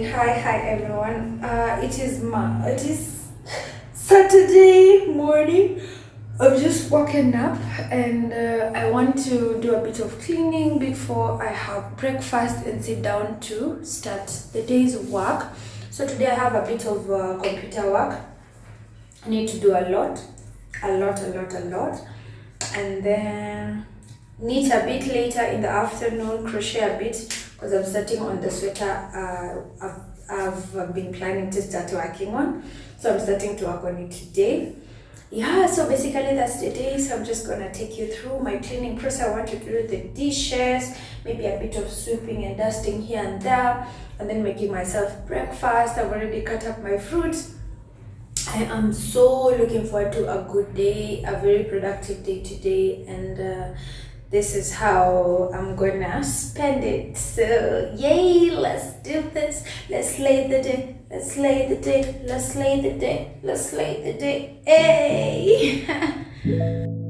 Hi everyone. It is Saturday morning. I've just woken up and I want to do a bit of cleaning before I have breakfast and sit down to start the day's work. So today I have a bit of computer work. I need to do a lot, and then knit a bit later in the afternoon, crochet a bit because I'm starting on the sweater I've been planning to start working on. So I'm starting to work on it today. Yeah, so basically that's the day. So I'm just gonna take you through my cleaning process. I want to do the dishes, maybe a bit of sweeping and dusting here and there, and then making myself breakfast. I've already cut up my fruits. I am so looking forward to a good day, a very productive day today, and this is how I'm gonna spend it. So yay, let's do this. Let's slay the day. Let's slay the day. Let's slay the day. Let's slay the day. Hey!